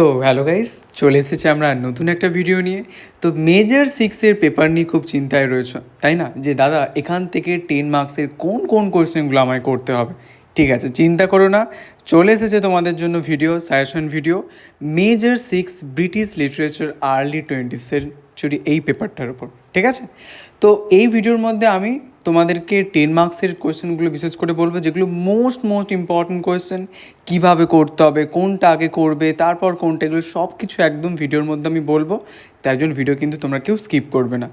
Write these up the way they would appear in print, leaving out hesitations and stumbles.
তো hello guys, চলে এসেছি আমরা নতুন একটা ভিডিও নিয়ে। তো মেজর 6-এর পেপার নিয়ে খুব চিন্তায় রয়েছে, তাই না? যে দাদা এখান থেকে 10 মার্কসের কোন কোন কোয়েশ্চেনগুলো আমায় করতে হবে। ঠিক আছে, চিন্তা করো না, চলে এসেছে তোমাদের জন্য video, suggestion video, major 6 British literature early 20th century এই পেপারটার উপর। ঠিক আছে, তো এই ভিডিওর মধ্যে আমি তোমাদেরকে 10 মার্কসের কোয়েশ্চেনগুলো বিশেষ করে বলবো, যেগুলো মোস্ট ইম্পর্ট্যান্ট কোয়েশ্চেন, কীভাবে করতে হবে, কোনটা আগে করবে, তারপর কোনটা, এগুলো সব কিছু একদম ভিডিওর মধ্যে আমি বলবো। তাই জন্য ভিডিও কিন্তু তোমরা কেউ স্কিপ করবে না।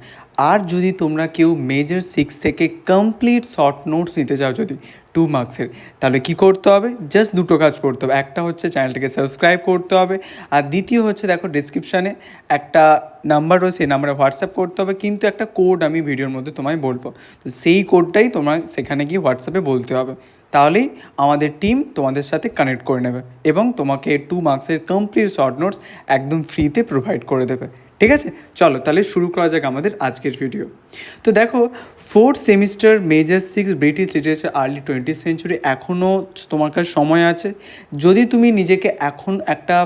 আর যদি তোমরা কেউ মেজর 6 থেকে কমপ্লিট শর্ট নোটস নিতে চাও যদি 2 মার্কসের, তাহলে কি করতে হবে? জাস্ট দুটো কাজ করতে হবে। একটা হচ্ছে চ্যানেলটাকে সাবস্ক্রাইব করতে হবে, আর দ্বিতীয় হচ্ছে দেখো ডিসক্রিপশানে একটা নাম্বার রয়েছে, এই নাম্বারে হোয়াটসঅ্যাপ করতে হবে। কিন্তু একটা কোড আমি ভিডিওর মধ্যে তোমায় বলবো, তো সেই কোডটাই তোমার সেখানে গিয়ে হোয়াটসঅ্যাপে বলতে হবে। তাহলেই আমাদের টিম তোমাদের সাথে কানেক্ট করে নেবে এবং তোমাকে 2 মার্কসের কমপ্লিট শর্ট নোটস একদম ফ্রিতে প্রোভাইড করে দেবে। ঠিক আছে, চলো তাহলে শুরু করা যাক আমাদের আজকের ভিডিও। তো দেখো, 4th semester major 6 British literature early 20th century এখনও তোমার কাছে সময় আছে। যদি তুমি নিজেকে এখন একটা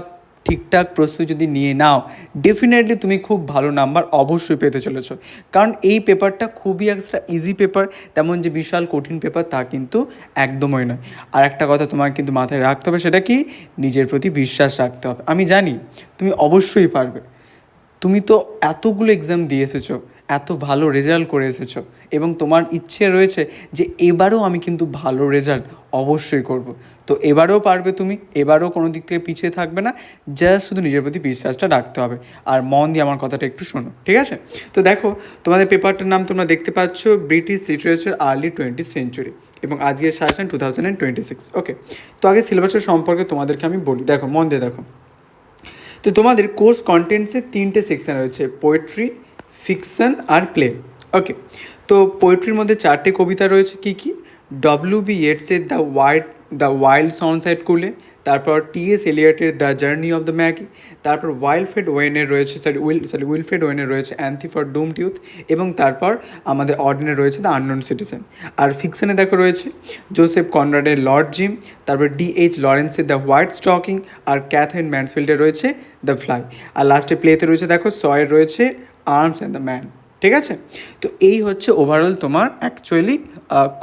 ঠিকঠাক প্রস্তুতি যদি নিয়ে নাও, ডেফিনেটলি তুমি খুব ভালো নাম্বার অবশ্যই পেতে চলেছো। কারণ এই পেপারটা খুবই একটা ইজি পেপার, তেমন যে বিশাল কঠিন পেপার তা কিন্তু একদমই নয়। আর একটা কথা তোমার কিন্তু মাথায় রাখতে হবে, সেটা কি? নিজের প্রতি বিশ্বাস রাখতে হবে। আমি জানি তুমি অবশ্যই পারবে। তুমি তো এতগুলো এক্সাম দিয়ে এসেছো, এত ভালো রেজাল্ট করে এসেছো, এবং তোমার ইচ্ছে রয়েছে যে এবারেও আমি কিন্তু ভালো রেজাল্ট অবশ্যই করব। তো এবারেও পারবে তুমি, এবারেও কোনো দিক থেকে পিছিয়ে থাকবে না। জাস্ট শুধু নিজের প্রতি বিশ্বাসটা রাখতে হবে। আর মন দিয়ে আমার কথাটা একটু শোনো, ঠিক আছে? তো দেখো, তোমাদের পেপারটার নাম তোমরা দেখতে পাচ্ছ, British literature early 20th century, এবং আজকের সাজেশন 2026। ওকে, তো আগে সিলেবাসের সম্পর্কে তোমাদেরকে আমি বলি, দেখো মন দিয়ে দেখো। তো তোমাদের কোর্স কন্টেন্টসে 3টে সেকশান রয়েছে, পোয়েট্রি, ফিকশন আর প্লে। ওকে, তো পোয়েট্রির মধ্যে 4টে কবিতা রয়েছে। কী কী? ডব্লিউ.বি. ইয়েটসের দ্য ওয়াইল্ড সানসেট কুলে, তারপর টি.এস. এলিয়টের the journey of the Magi, তারপর উইলফ্রেড ওয়েনের রয়েছে উইলফ্রেড ওয়েনের রয়েছে অ্যান্থি ফর ডুমড ইউথ, এবং তারপর আমাদের অর্ডিনে রয়েছে দ্য আননোন সিটিজেন। আর ফিকশনে দেখো রয়েছে জোসেফ কনরাডের লর্ড জিম, তারপর ডি.এইচ. লরেন্সের দ্য হোয়াইট স্টকিং, আর ক্যাথরিন ম্যানসফিল্ডের রয়েছে দ্য ফ্লাই, আর লাস্টে প্লেতে রয়েছে দেখো সয়ের রয়েছে আর্মস অ্যান্ড দ্য ম্যান। ঠিক আছে, তো এই হচ্ছে ওভারঅল তোমার অ্যাকচুয়ালি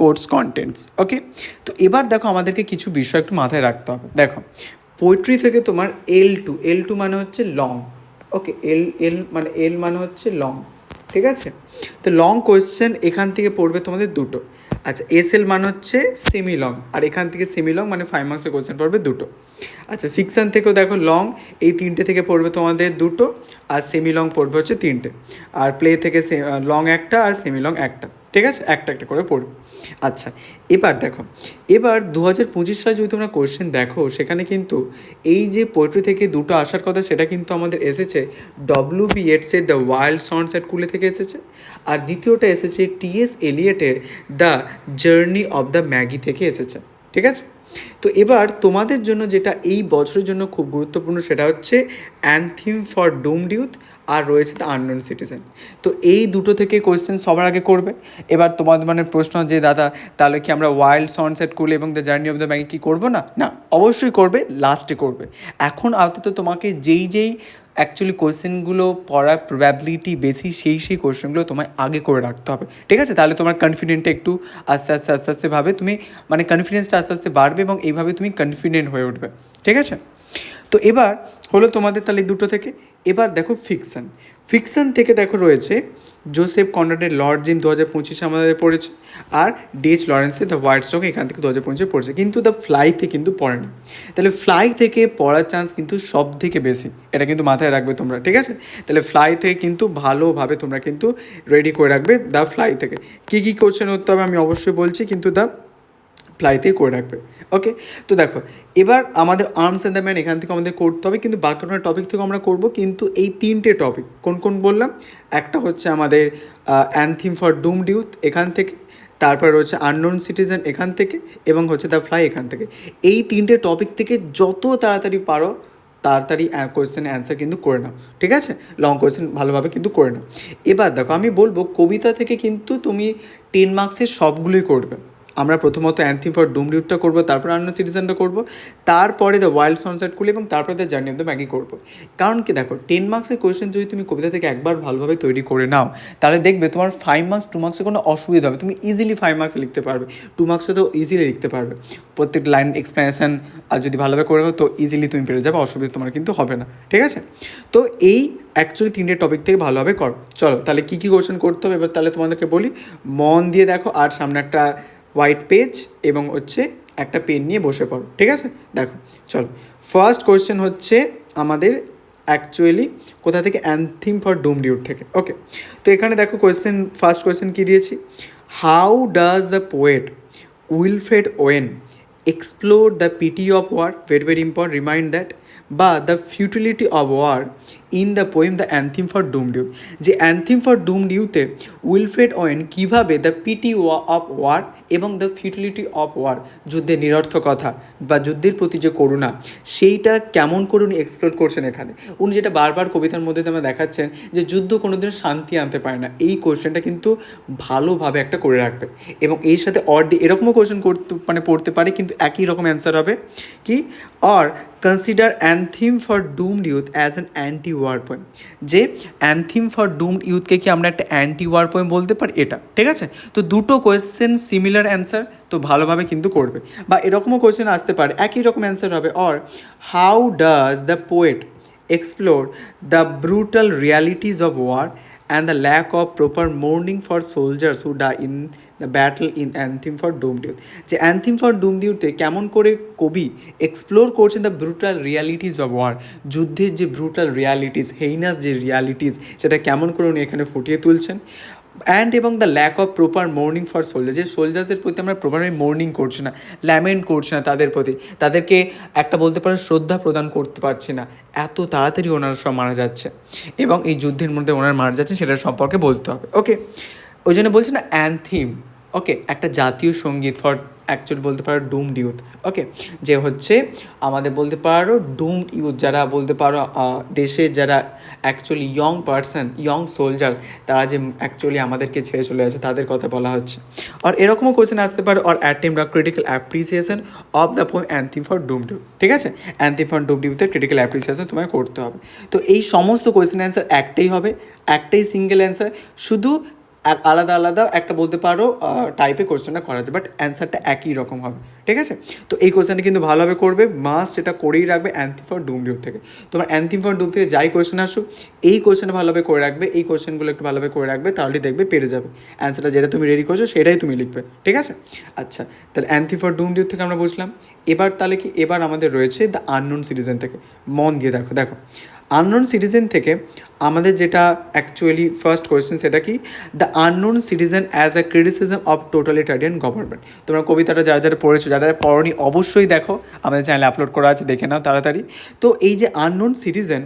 কোর্স কন্টেন্টস। ওকে, তো এবার দেখো আমাদেরকে কিছু বিষয় একটু মাথায় রাখতে হবে। দেখো, পোয়েট্রি থেকে তোমার এল টু মানে হচ্ছে লং। ওকে, এল মানে হচ্ছে লং। ঠিক আছে, তো লং কোয়েশ্চেন এখান থেকে পড়বে তোমাদের দুটো। আচ্ছা, এল মানে হচ্ছে সেমি লং, আর এখান থেকে সেমি লং মানে 5 মার্কসের কোয়েশ্চেন পড়বে দুটো। আচ্ছা, ফিকশান থেকেও দেখো লং, এই 3টে থেকে পড়বে তোমাদের দুটো, আর সেমি লং পড়বে হচ্ছে 3টে, আর প্লে থেকে লং একটা আর সেমি লং একটা। ঠিক আছে, একটা একটা করে পড়বে। আচ্ছা, এবার দেখো, এবার 2025 সালে যদি তোমরা কোয়েশ্চেন দেখো, সেখানে কিন্তু এই যে পোয়েট্রি থেকে দুটো আসার কথা, সেটা কিন্তু আমাদের এসেছে ডব্লিউ.বি. ইয়েটসের দ্য ওয়াইল্ড সানসেট কুলে থেকে এসেছে, আর দ্বিতীয়টা এসেছে টি.এস. এলিয়টের the journey of the Magi থেকে এসেছে। ঠিক আছে, তো এবার তোমাদের জন্য যেটা এই বছরের জন্য খুব গুরুত্বপূর্ণ, সেটা হচ্ছে অ্যান্থিম ফর ডুমড ইউথ, আর রয়েছে দ্য আননোন সিটিজেন। তো এই দুটো থেকে কোয়েশ্চেন সবার আগে করবে। এবার তোমাদের মানে প্রশ্ন যে দাদা, তাহলে কি আমরা ওয়াইল্ড সানসেট কুল এবং the journey of the Maggi কি করবো না? না, অবশ্যই করবে, লাস্টে করবে। এখন আপাতত তোমাকে যেই অ্যাকচুয়ালি কোয়েশ্চেনগুলো পড়ার প্রবাবিলিটি বেশি, সেই কোয়েশ্চেনগুলো তোমায় আগে করে রাখতে হবে। ঠিক আছে, তাহলে তোমার কনফিডেন্টটা একটু আস্তে আস্তে ভাবে তুমি, মানে কনফিডেন্সটা আস্তে আস্তে বাড়বে, এবং এইভাবে তুমি কনফিডেন্ট হয়ে উঠবে। ঠিক আছে, তো এবার হলো তোমাদের তাহলে দুটো থেকে। এবার দেখো ফিকশন থেকে দেখো রয়েছে জোসেফ কনরাডের লর্ড জিম 2025 আমাদের পড়েছে, আর ডি.এইচ. লরেন্সের দ্য হোয়াইট স্টক এখান থেকে 2025 পড়েছে, কিন্তু দ্য ফ্লাইতে কিন্তু পড়েনি। তাহলে ফ্লাই থেকে পড়ার চান্স কিন্তু সব থেকে বেশি, এটা কিন্তু মাথায় রাখবে তোমরা। ঠিক আছে, তাহলে ফ্লাই থেকে কিন্তু ভালোভাবে তোমরা কিন্তু রেডি করে রাখবে দ্য ফ্লাই থেকে। কী কোশ্চেন হতে হবে আমি অবশ্যই বলছি, কিন্তু দ্য ফ্লাইতেই করে রাখবে। ওকে, তো দেখো, এবার আমাদের আর্মস অ্যান্ড দ্য ম্যান এখান থেকে আমাদের করতে হবে, কিন্তু বাকি টপিক থেকে আমরা করব। কিন্তু এই 3টে টপিক কোন বললাম? একটা হচ্ছে আমাদের অ্যান্থিম ফর ডুমড ইউথ এখান থেকে, তারপর রয়েছে আননোন সিটিজেন এখান থেকে, এবং হচ্ছে দ্য ফ্লাই এখান থেকে। এই 3টে টপিক থেকে যত তাড়াতাড়ি পারো তাড়াতাড়ি কোয়েশ্চেনের অ্যান্সার কিন্তু করে নাও। ঠিক আছে, লং কোয়েশ্চেন ভালোভাবে কিন্তু করে নাও। এবার দেখো, আমি বলবো কবিতা থেকে কিন্তু তুমি 10 মার্কসের সবগুলোই করবে। আমরা প্রথমত অ্যান্থিম ফর ডুমড ইউথটা করবো, তারপর আননোন সিটিজেনটা করবো, তারপরে দ্য ওয়াইল্ড সানসেট কুলি এবং তারপরে the journey of the Maggi করবো। কারণ কি দেখো, 10 মার্কসের কোয়েশ্চেন যদি তুমি কবিতা থেকে একবার ভালোভাবে তৈরি করে নাও, তাহলে দেখবে তোমার 5 মার্কস 2 মার্কসে কোনো অসুবিধা হবে, তুমি ইজিলি 5 মার্কস লিখতে পারবে, 2 মার্কসে তো ইজিলি লিখতে পারবে। প্রত্যেক লাইন এক্সপ্লেনেশন আর যদি ভালোভাবে করে রাখো তো ইজিলি তুমি পেরে যাবে, অসুবিধা তোমার কিন্তু হবে না, ঠিক আছে। তো এই অ্যাকচুয়ালি 3টে টপিক থেকে ভালোভাবে করো। চলো তাহলে কী কী কোয়েশ্চেন করতে হবে এবার তাহলে তোমাদেরকে বলি, মন দিয়ে দেখো আর সামনে একটা হোয়াইট পেজ এবং হচ্ছে একটা পেন নিয়ে বসে পড়ো, ঠিক আছে। দেখো চলো, ফার্স্ট কোয়েশ্চেন হচ্ছে আমাদের অ্যাকচুয়ালি কোথা থেকে, অ্যান্থিম ফর ডুমড ইউথ থেকে। ওকে, তো এখানে দেখো কোয়েশ্চেন, ফার্স্ট কোয়েশ্চেন কী দিয়েছি, how does the poet Wilfred Owen explore the pity of war, very very important, remind that, বা the futility of war in the poem the anthem for doomed youth. যে anthem for doomed ইউথে Wilfred Owen কীভাবে the pity of war এবং the futility of war, যুদ্ধের নিরর্থকতা বা যুদ্ধের প্রতি যে করুণা, সেইটা কেমন করে উনি এক্সপ্লোর করছেন এখানে। উনি যেটা বারবার কবিতার মধ্যে আমরা দেখাচ্ছেন যে যুদ্ধ কোনোদিন শান্তি আনতে পারে না, এই কোয়েশ্চেনটা কিন্তু ভালোভাবে একটা করে রাখবে। এবং এর সাথে অর দিয়ে এরকমও কোয়েশ্চেন করতে পড়তে পারে, কিন্তু একই রকম অ্যান্সার হবে কি, or consider anthem for doomed youth as an anti war poem. যে অ্যান্থিম ফর ডুমড ইউথকে কি আমরা একটা অ্যান্টি ওয়ার পোয়েম বলতে পারি, এটা ঠিক আছে। তো দুটো কোয়েশ্চেন সিমিলার অ্যান্সার, তো ভালোভাবে কিন্তু করবে। বা এরকমও কোয়েশ্চেন আসতে পারে একই রকম অ্যান্সার হবে, or how does the poet explore the brutal realities of war and the lack of proper mourning for soldiers who die in the battle in anthem for doomed youth. যে anthem for doomed ইউথে কেমন করে কবি explore করছেন the brutal realities of war, যুদ্ধের যে brutal realities, heinous যে realities, সেটা কেমন করে উনি এখানে ফুটিয়ে তুলছেন। অ্যান্ড এবং the lack of proper mourning for soldier, যে সোলজার্সের প্রতি আমরা প্রপারলি মোর্নিং করছি না, ল্যামেন্ট করছি না তাদের প্রতি, তাদেরকে একটা বলতে পারো শ্রদ্ধা প্রদান করতে পারছি না, এত তাড়াতাড়ি ওনারা সব মারা যাচ্ছে এবং এই যুদ্ধের মধ্যে ওনারা মারা যাচ্ছে সেটার সম্পর্কে বলতে হবে। ওকে, ওই জন্য বলছি না অ্যান্থিম, ওকে, একটা জাতীয় সঙ্গীত ফর অ্যাকচুয়ালি বলতে পারো ডুমড ইউথ। ওকে, যে হচ্ছে আমাদের বলতে পারো ডুমড ইউথ, যারা বলতে পারো দেশের যারা actually young person, young soldier, তারা যে অ্যাকচুয়ালি আমাদেরকে ছেড়ে চলে আসে তাদের কথা বলা হচ্ছে। আর এরকমও কোয়েশ্চেন আসতে পারে, or attempt the critical appreciation of the poem anthem for doomed youth, ঠিক আছে। অ্যান্থিম ফর ডুমড ইউথের ক্রিটিক্যাল অ্যাপ্রিসিয়েশন তোমায় করতে হবে। তো এই সমস্ত কোয়েশ্চেন অ্যান্সার একটাই হবে, একটাই সিঙ্গেল অ্যান্সার, শুধু আলাদা আলাদা একটা বলতে পারো টাইপে কোয়েশ্চেনটা করা যায়, বাট অ্যান্সারটা একই রকম হবে, ঠিক আছে। তো এই কোয়েশ্চেনটা কিন্তু ভালোভাবে করবে, মাস্ট এটা করেই রাখবে অ্যান্থিম ফর ডুমড ইউথ থেকে। তোমার অ্যান্থিম ফর ডুমড থেকে যাই কোয়েশ্চেন আসুক, এই কোয়েশ্চেনটা ভালোভাবে করে রাখবে, এই কোয়েশ্চেনগুলো একটু ভালোভাবে করে রাখবে, তাহলে দেখবে পেরে যাবে। অ্যান্সারটা যেটা তুমি রেডি করছো সেটাই তুমি লিখবে, ঠিক আছে। আচ্ছা, তাহলে অ্যান্থিম ফর ডুমড ইউথ থেকে আমরা বুঝলাম। এবার তাহলে কি, এবার আমাদের রয়েছে দ্য আননোন সিটিজেন থেকে। মন দিয়ে দেখো, দেখো আননোন সিটিজেন থেকে আমাদের যেটা অ্যাকচুয়ালি ফার্স্ট কোয়েশ্চেন, সেটা কি, the unknown citizen as a criticism of totalitarian government. তোমরা কবিতাটা যারা যারা পড়েছো, যারা পড়নি অবশ্যই দেখো, আমাদের চ্যানেলে আপলোড করা আছে, দেখে নাও তাড়াতাড়ি। তো এই যে আননোন সিটিজেন,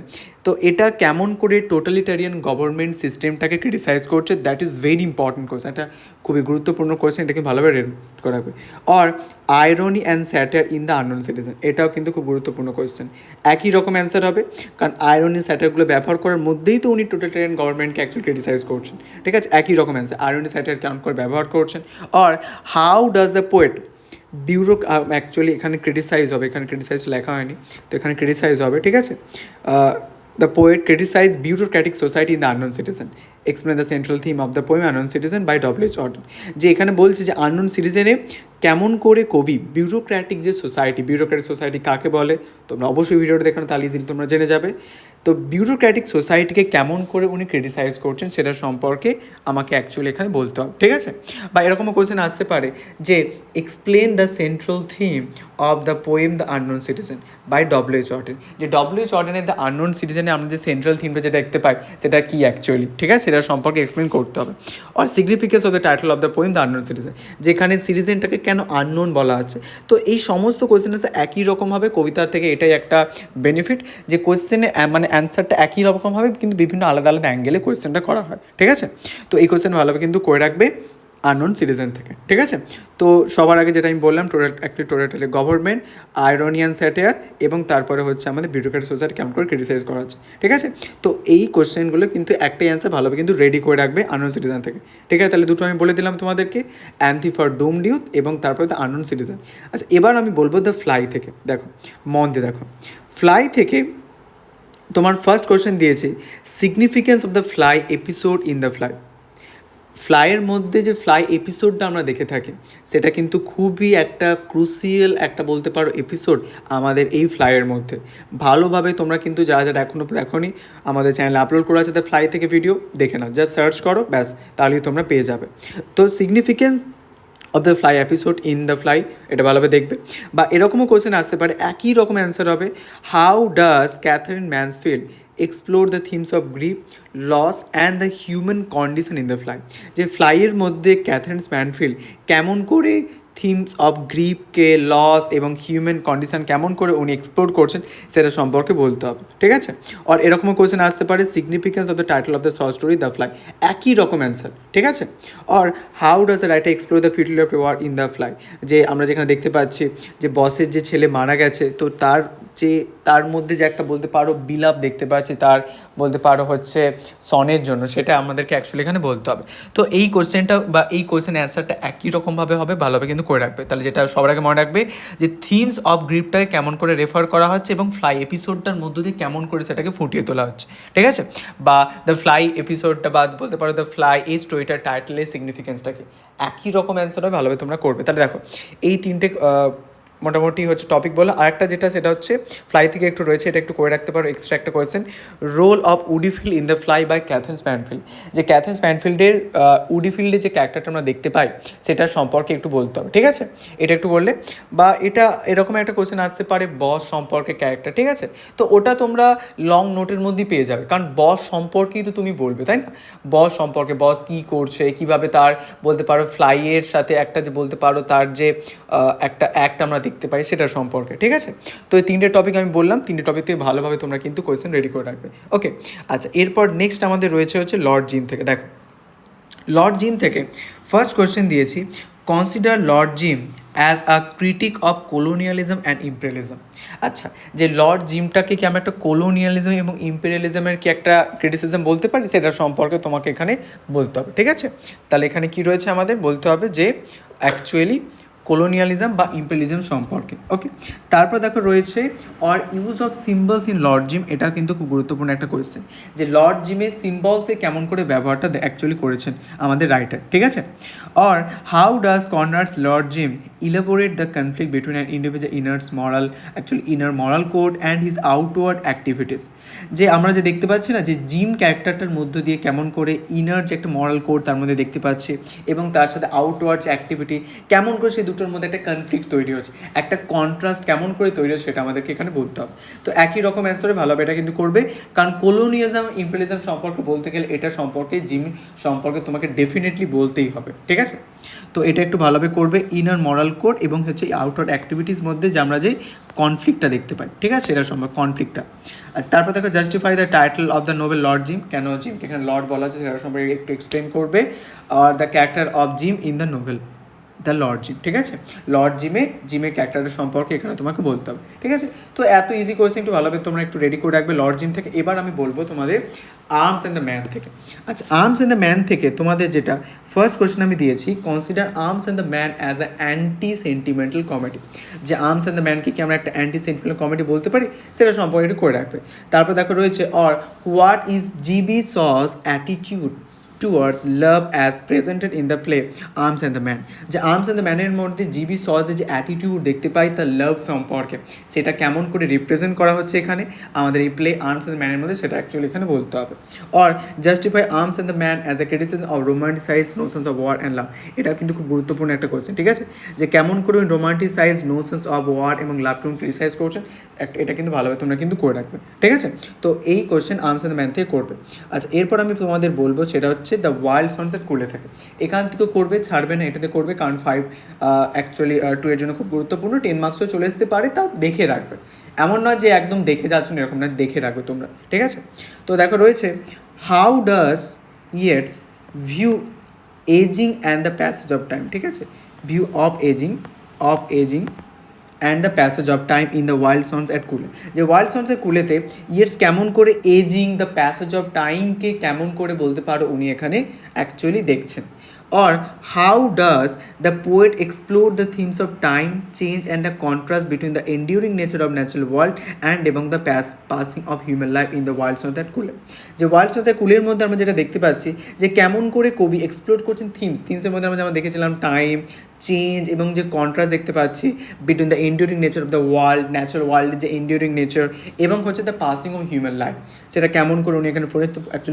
তো এটা কেমন করে টোটালিটারিয়ান গভর্নমেন্ট সিস্টেমটাকে ক্রিটিসাইজ করছে, that is very important question, এটা খুবই গুরুত্বপূর্ণ কোয়েশ্চেন, এটাকে ভালোভাবে রেড করা হবে। Or irony and স্যাটার in the unknown citizen, এটাও কিন্তু খুব গুরুত্বপূর্ণ কোয়েশ্চেন, একই রকম অ্যান্সার হবে, কারণ আইরনি স্যাটারগুলো ব্যবহার করার মধ্যেই তো উনি টোটালিটারিয়ান গভর্নমেন্টকে অ্যাকচুয়ালি ক্রিটিসাইজ করছেন, ঠিক আছে, একই রকম অ্যান্সার, আইরনি স্যাটার কেমন করে ব্যবহার করছেন। Or how does the poet bureau, actually এখানে ক্রিটিসাইজ হবে, এখানে ক্রিটিসাইজ লেখা হয়নি, তো এখানে ক্রিটিসাইজ হবে, ঠিক আছে। The poet criticize bureaucratic society in the unknown citizen, explain the central theme of the poem unknown citizen by W H. Auden. যে এখানে বলছে যে আননোন সিটিজেনে কেমন করে কবি বিউরোক্র্যাটিক যে সোসাইটি, বিউরোক্র্যাটিক সোসাইটি কাকে বলে, তোমরা অবশ্যই ভিডিওটা দেখো, তাহলে ইজিলি তোমরা জেনে যাবে। তো বিউরোক্র্যাটিক সোসাইটিকে কেমন করে উনি ক্রিটিসাইজ করছেন সেটা সম্পর্কে আমাকে অ্যাকচুয়ালি এখানে বলতে হবে, ঠিক আছে। বা এরকমও কোয়েশ্চেন আসতে পারে যে explain the central theme of the poem the unknown citizen by W H. Auden. যে ডব্লিউ.এইচ. অর্টনের দ্য আননোন সিটিজেনে আমরা যে সেন্ট্রাল থিমটা যেটা দেখতে পাই সেটা কি অ্যাকচুয়ালি, ঠিক আছে, সেটার সম্পর্কে এক্সপ্লেন করতে হবে। আর significance of the title of the poem the unknown citizen, যেখানে সিটিজেনটাকে কেন আননোন বলা আছে। তো এই সমস্ত কোয়েশ্চেন একই রকম হবে, কবিতার থেকে এটাই একটা বেনিফিট যে কোয়েশ্চেনে মানে অ্যান্সারটা একই রকম হবে, কিন্তু বিভিন্ন আলাদা আলাদা অ্যাঙ্গেলে কোয়েশ্চেনটা করা হয়, ঠিক আছে। তো এই কোয়েশ্চেন ভালোভাবে কিন্তু করে রাখবে। আননোন সিটিজেন থেকে, ঠিক আছে। তো সবার আগে যেটা আমি বললাম টোটালি গভর্নমেন্ট, আয়রনিয়ান স্যাটায়ার এবং তারপরে হচ্ছে আমাদের বিউরোক্রেটিক সোসাইটি কেমন করে ক্রিটিসাইজ করা হচ্ছে, ঠিক আছে। তো এই কোশ্চেনগুলো কিন্তু একটাই অ্যান্সার ভালোভাবে কিন্তু রেডি করে রাখবে আননোন সিটিজেন থেকে, ঠিক আছে। তাহলে দুটো আমি বলে দিলাম তোমাদেরকে, অ্যান্থি ফর ডুমড ইউথ এবং তারপরে দ্য আননোন সিটিজেন। আচ্ছা, এবার আমি বলবো দ্য ফ্লাই থেকে। দেখো মন দিয়ে দেখো, ফ্লাই থেকে তোমার ফার্স্ট কোশ্চেন দিয়েছে significance of the fly episode in the fly. ফ্লাইয়ের মধ্যে যে ফ্লাই এপিসোডটা আমরা দেখে থাকি সেটা কিন্তু খুবই একটা ক্রুশিয়াল একটা বলতে পারো এপিসোড আমাদের এই ফ্লাইয়ের মধ্যে। ভালোভাবে তোমরা কিন্তু যারা যারা এখনও দেখোনি আমাদের চ্যানেলে আপলোড করা আছে দ্য ফ্লাই থেকে ভিডিও দেখে নাও, জাস্ট সার্চ করো ব্যাস, তাহলেই তোমরা পেয়ে যাবে। তো significance of the fly episode in the fly, এটা ভালোভাবে দেখবে। বা এরকমও কোশ্চেন আসতে পারে, একই রকম অ্যান্সার হবে, how does Katherine Mansfield explore the themes of grief, loss and the human condition in the fly. যে ফ্লাইয়ের মধ্যে ক্যাথারিন ম্যানফিল্ড কেমন করে থিমস অফ গ্রিফকে, লস এবং হিউম্যান কন্ডিশন কেমন করে উনি এক্সপ্লোর করছেন সেটা সম্পর্কে বলতে হবে, ঠিক আছে। আর এরকমও কোয়েশ্চেন আসতে পারে significance of the title of the short story the fly, একই রকম অ্যান্সার, ঠিক আছে। আর how does the writer explore the futility of war in the fly, যে আমরা যেখানে দেখতে পাচ্ছি যে বসের যে ছেলে মারা গেছে, তো তার মধ্যে যে একটা বলতে পারো বিলাপ দেখতে পাচ্ছি, তার বলতে পারো হচ্ছে সনের জন্য, সেটা আমাদেরকে অ্যাকচুয়ালি এখানে বলতে হবে। তো এই কোশ্চেনটা বা এই কোশ্চেন অ্যান্সারটা একই রকমভাবে হবে, ভালোভাবে কিন্তু করে রাখবে। তাহলে যেটা সবার আগে মনে রাখবে যে থিমস অফ গ্রিপটাকে কেমন করে রেফার করা হচ্ছে এবং ফ্লাই এপিসোডটার মধ্য দিয়ে কেমন করে সেটাকে ফুটিয়ে তোলা হচ্ছে, ঠিক আছে। বা দ্য ফ্লাই এপিসোডটা বা বলতে পারো দ্য ফ্লাই এই স্টোরিটার টাইটেলের সিগনিফিকেন্সটাকে একই রকম অ্যান্সার হবে, ভালোভাবে তোমরা করবে। তাহলে দেখো এই তিনটে মোটামুটি হচ্ছে টপিক বলো। আরেকটা যেটা সেটা হচ্ছে ফ্লাই থেকে একটু রয়েছে, এটা একটু করে রাখতে পারো এক্সট্রা একটা question, role of Woodifield in the fly by Katherine Mansfield. যে ক্যাথরিন স্প্যানফিল্ডের উডিফিল্ডে যে ক্যারেক্টারটা আমরা দেখতে পাই সেটার সম্পর্কে একটু বলতে হবে, ঠিক আছে। এটা একটু বললে, বা এটা এরকম একটা কোয়েশ্চেন আসতে পারে বস সম্পর্কে ক্যারেক্টার, ঠিক আছে। তো ওটা তোমরা লং নোটের মধ্যেই পেয়ে যাবে, কারণ বস সম্পর্কেই তো তুমি বলবে, তাই না। বস সম্পর্কে, বস কী করছে, কীভাবে তার বলতে পারো ফ্লাইয়ের সাথে একটা যে বলতে পারো তার যে একটা অ্যাক্ট আমরা দেখতে পাই সেটার সম্পর্কে, ঠিক আছে। তো এই তিনটে টপিক আমি বললাম, তিনটে টপিক থেকে ভালোভাবে তোমরা কিন্তু কোয়েশ্চেন রেডি করে রাখবে, ওকে। আচ্ছা, এরপর নেক্সট আমাদের রয়েছে হচ্ছে লর্ড জিম থেকে। দেখো লর্ড জিম থেকে ফার্স্ট কোয়েশ্চেন দিয়েছি, consider Lord Jim as a critic of colonialism and imperialism. আচ্ছা, যে লর্ড জিমটাকে কি আমরা একটা কোলোনিয়ালিজম এবং ইম্পেরিয়ালিজমের কি একটা ক্রিটিসিজম বলতে পারি, সেটার সম্পর্কে তোমাকে এখানে বলতে হবে, ঠিক আছে। তাহলে এখানে কি রয়েছে আমাদের বলতে হবে যে অ্যাকচুয়ালি কোলোনিয়ালিজম বা ইম্পেরিয়ালিজম সম্পর্কে, ওকে। তারপর দেখো রয়েছে or use of symbols in Lord gym, এটা কিন্তু খুব গুরুত্বপূর্ণ একটা কোয়েশ্চেন, যে লর্ড জিমের সিম্বলসে কেমন করে ব্যবহারটা অ্যাকচুয়ালি করেছেন আমাদের রাইটার, ঠিক আছে। Or how does corners Lord gym elaborate the conflict between an individual inner moral code and his outward activities. যে আমরা যে দেখতে পাচ্ছি না যে জিম ক্যারেক্টারটার মধ্য দিয়ে কেমন করে ইনার যে একটা মরাল কোড তার মধ্যে দেখতে পাচ্ছি এবং তার সাথে আউটওয়ার্ড যে অ্যাক্টিভিটি কেমন করে সেই দুটোর মধ্যে একটা কনফ্লিক্ট তৈরি হচ্ছে, একটা কন্ট্রাস্ট কেমন করে তৈরি হচ্ছে, সেটা আমাদেরকে এখানে বলতে হবে। তো একই রকম অ্যান্সারে ভালোভাবে এটা কিন্তু করবে, কারণ কোলোনিয়ালিজম ইম্পেরিয়ালিজম সম্পর্কে বলতে গেলে এটা সম্পর্কে জিম সম্পর্কে তোমাকে ডেফিনেটলি বলতেই হবে, ঠিক আছে। তো এটা একটু ভালোভাবে করবে, ইনার মরাল কোড এবং হচ্ছে আউটওয়ার্ড অ্যাক্টিভিটিস মধ্যে যে আমরা যে কনফ্লিক্টটা দেখতে পাই, ঠিক আছে, সেটা সম্পর্কে কনফ্লিক্টটা। আচ্ছা, তারপর দেখো justify the title of the Nobel Lord gym, কেন জিমকে এখানে লর্ড বলা আছে সেটা সম্পর্কে একটু এক্সপ্লেন করবে। Are the character of gym in the Nobel the Lord gym, ঠিক আছে। লর্ড জিমের ক্যারেক্টারের সম্পর্কে এখানে তোমাকে বলতে হবে, ঠিক আছে। তো এত ইজি কোয়েশ্চেন একটু ভালোভাবে তোমরা একটু রেডি করে রাখবে লর্ড জিম থেকে। এবার আমি বলবো তোমাদের আর্মস অ্যান্ড দ্য ম্যান থেকে। আচ্ছা, আর্মস অ্যান্ড দ্য ম্যান থেকে তোমাদের যেটা ফার্স্ট কোয়েশ্চেন আমি দিয়েছি, consider arms and the man as a anti sentimental comedy. যে আর্মস অ্যান্ড দ্য ম্যানকে কি আমরা একটা অ্যান্টি সেন্টিমেন্টাল কমেডি বলতে পারি, সেটা সম্পর্কে একটু করে রাখবে। তারপর দেখো রয়েছে or what is GB sauce attitude towards love as presented in the play arms and the man. যে আর্মস অ্যান্ড দ্য ম্যানের মধ্যে জিবি সজের যে অ্যাটিটিউড দেখতে পাই তার লাভ সম্পর্কে, সেটা কেমন করে রিপ্রেজেন্ট করা হচ্ছে এখানে আমাদের এই প্লে আর্মস অ্যান্ড দ্য ম্যানের মধ্যে, সেটা অ্যাকচুয়ালি এখানে বলতে হবে। Or justify arms and the man as a criticism of romanticise notions of war and love. এটা কিন্তু খুব গুরুত্বপূর্ণ একটা কোয়েশ্চেন, ঠিক আছে। যে কেমন করে রোমান্টিসাইজ নোশনস অফ ওয়ার এবং লাভকে ক্রিটিসাইজ করছেন, এটা কিন্তু ভালোভাবে তোমরা কিন্তু করে রাখবে, ঠিক আছে। তো এই question arms and the man থেকে করবে। আচ্ছা, এরপর আমি তোমাদের বলবো সেটা হচ্ছে দ্য ওয়াইল্ড সানসেট করলে থাকে, এখান থেকেও করবে, ছাড়বে না, এটাতে করবে, কারণ 5 অ্যাকচুয়ালি 2 এর জন্য খুব গুরুত্বপূর্ণ, 10 মার্কসও চলে আসতে পারে, তা দেখে রাখবে। এমন নয় যে একদম দেখে যাচ্ছ না, এরকম না, দেখে রাখবে তোমরা, ঠিক আছে। তো দেখো রয়েছে how does Yeats view ageing and the passage of time, ঠিক আছে, view of ageing and the passage of time in the wild swans at Coole, যে ওয়াইল্ড সন্সের কুলেতে ইয়েটস কেমন করে এজিং দ্য প্যাসেজ অফ টাইমকে কেমন করে বলতে পারো উনি এখানে অ্যাকচুয়ালি দেখছেন। Or how does the poet explore the themes of time, change and the contrast between the enduring nature of natural world and among the passing of human life in the wild sons at কুলে, যে wild swans at কুলের মধ্যে আমরা যেটা দেখতে পাচ্ছি যে কেমন করে কবি এক্সপ্লোর করছেন থিমসের মধ্যে আমরা যেমন দেখেছিলাম টাইম, চেঞ্জ এবং যে কন্ট্রাস্ট দেখতে পাচ্ছি between the enduring nature of the world, natural ওয়ার্ল্ডের যে এন্ডিউরিং নেচার এবং হচ্ছে the passing of human life, সেটা কেমন করে উনি এখানে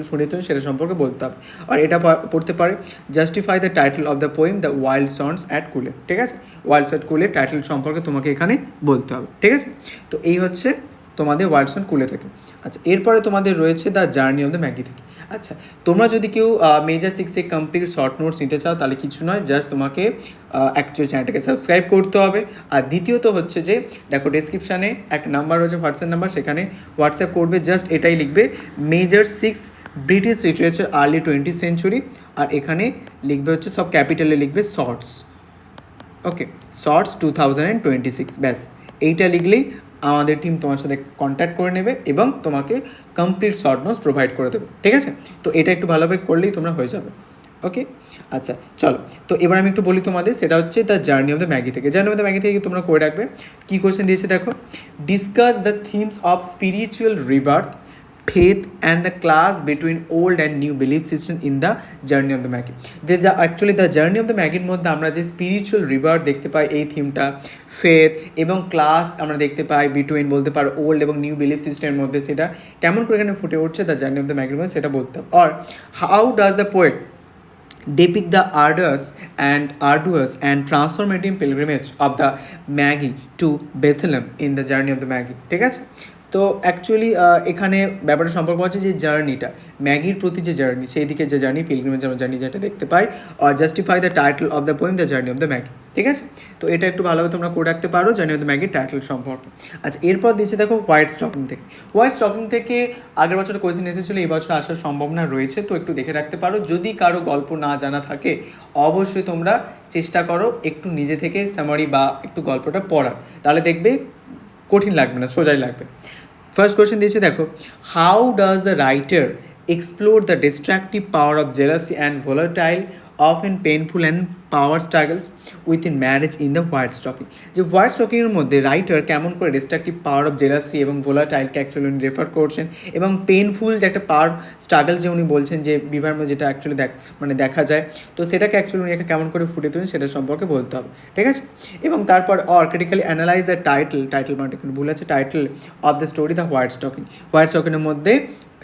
ফোনিত সেটা সম্পর্কে বলতে হবে। আর এটা পড়তে পারে justify the title of the poem the wild swans at কুলে, ঠিক আছে, ওয়াইল্ড সন্স কুলের টাইটেল সম্পর্কে তোমাকে এখানে বলতে হবে, ঠিক আছে। তো এই হচ্ছে তোমাদের ওয়াইল্ড সন্স কুলে থেকে। আচ্ছা, এরপরে তোমাদের রয়েছে the journey of the Magi থেকে। আচ্ছা, তোমরা যদি কেউ মেজর 6 কমপ্লিট শর্ট নোটস নিতে চাও তাহলে কিছু নয়, জাস্ট তোমাকে অ্যাকচুয়ালি চ্যানেলটাকে সাবস্ক্রাইব করতে হবে। আর দ্বিতীয়ত হচ্ছে যে দেখো ডেসক্রিপশানে এক নাম্বার রয়েছে হোয়াটসঅ্যাপ নাম্বার, সেখানে হোয়াটসঅ্যাপ করবে, জাস্ট এটাই লিখবে major 6 British literature early 20th century, আর এখানে লিখবে হচ্ছে সব ক্যাপিটালে লিখবে শর্টস, ওকে, শর্টস 2026, ব্যাস এইটা লিখলেই আমাদের টিম তোমার সাথে কন্ট্যাক্ট করে নেবে এবং তোমাকে কমপ্লিট শর্ট নোটস প্রোভাইড করে দেবে, ঠিক আছে। তো এটা একটু ভালোভাবে করলেই তোমরা হয়ে যাবে, ওকে। আচ্ছা চলো, তো এবার আমি একটু বলি তোমাদের, সেটা হচ্ছে the journey of the Magi থেকে। জার্নি অফ দ্য ম্যাগি থেকে তোমরা করে রাখবে। কী কোয়েশ্চেন দিয়েছে দেখো, discuss the themes of spiritual rebirth, faith and the clash between old and new belief system in the journey of the Magi. Actually the journey of the Magi মধ্যে আমরা যে spiritual rebirth দেখতে পাই এই থিমটা, faith এবং class আমরা দেখতে পাই between বলতে পারো ওল্ড এবং নিউ বিলিফ সিস্টেমের মধ্যে, সেটা কেমন করে এখানে ফুটে উঠছে দ্য জার্নি অফ দ্য ম্যাগির মধ্যে সেটা বলতে হবে। Or how does the poet depict the arduous and transformative pilgrimage of the Magi to Bethlehem in the journey of the Magi, ঠিক আছে। তো অ্যাকচুয়ালি এখানে ব্যাপারটা সম্পর্ক হচ্ছে যে জার্নিটা ম্যাগির প্রতি যে জার্নি, সেই দিকে যে জার্নি পিলগ্রিমেজ আমরা জার্নি যেটা দেখতে পাই, আর justify the title of the poem the journey of the Magi, ঠিক আছে। তো এটা একটু ভালোভাবে তোমরা করে রাখতে পারো জার্নি অফ দ্য ম্যাগির টাইটেল সম্পর্কে। আচ্ছা, এরপর দিচ্ছে দেখো হোয়াইট স্টকিং থেকে। হোয়াইট স্টকিং থেকে আগের বছর কোয়েশ্চেন এসেছিলো, এই বছর আসার সম্ভাবনা রয়েছে, তো একটু দেখে রাখতে পারো। যদি কারো গল্প না জানা থাকে অবশ্যই তোমরা চেষ্টা করো একটু নিজে থেকে সামারি বা একটু গল্পটা পড়ার, তাহলে দেখবে কঠিন লাগবে না, সোজাই লাগবে। ফার্স্ট কোয়েশ্চেন দিয়েছে দেখো, how does the writer explore the destructive power of jealousy and volatile often painful and power struggles within marriage in the white stocking, যে হোয়াইট স্টকিংয়ের মধ্যে রাইটার কেমন করে ডিস্ট্রাকটিভ পাওয়ার অফ জেলাসি এবং ভোলাটাইলকে actually উনি refer করছেন, এবং painful যে একটা পাওয়ার স্ট্রাগল যে উনি বলছেন যে বিবাহের মধ্যে যেটা অ্যাকচুয়ালি দেখা যায়, তো সেটাকে অ্যাকচুয়ালি উনি কেমন করে ফুটে তুলেন সেটা সম্পর্কে বলতে হবে, ঠিক আছে। এবং তারপর ক্রিটিক্যালি অ্যানালাইজ দ্য টাইটেল মানে ভুল আছে, title of the story the white স্টকিংয়ের মধ্যে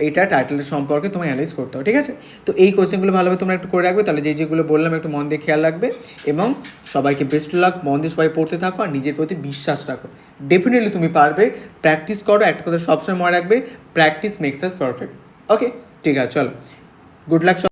এইটা টাইটেলের সম্পর্কে তোমায় অ্যানালাইজ করতে হবে, ঠিক আছে। তো এই কোয়েশ্চেনগুলো ভালোভাবে তোমরা একটু করে রাখবে, তাহলে যেগুলো বললাম একটু মন দিয়ে খেয়াল রাখবে, এবং সবাইকে বেস্ট লাক, মন দিয়ে সবাই পড়তে থাকো আর নিজের প্রতি বিশ্বাস রাখো, ডেফিনেটলি তুমি পারবে। প্র্যাকটিস করো, একটা কথা সবসময় মনে রাখবে, প্র্যাকটিস মেক্স আস পারফেক্ট, ওকে, ঠিক আছে, চলো, গুড লাক।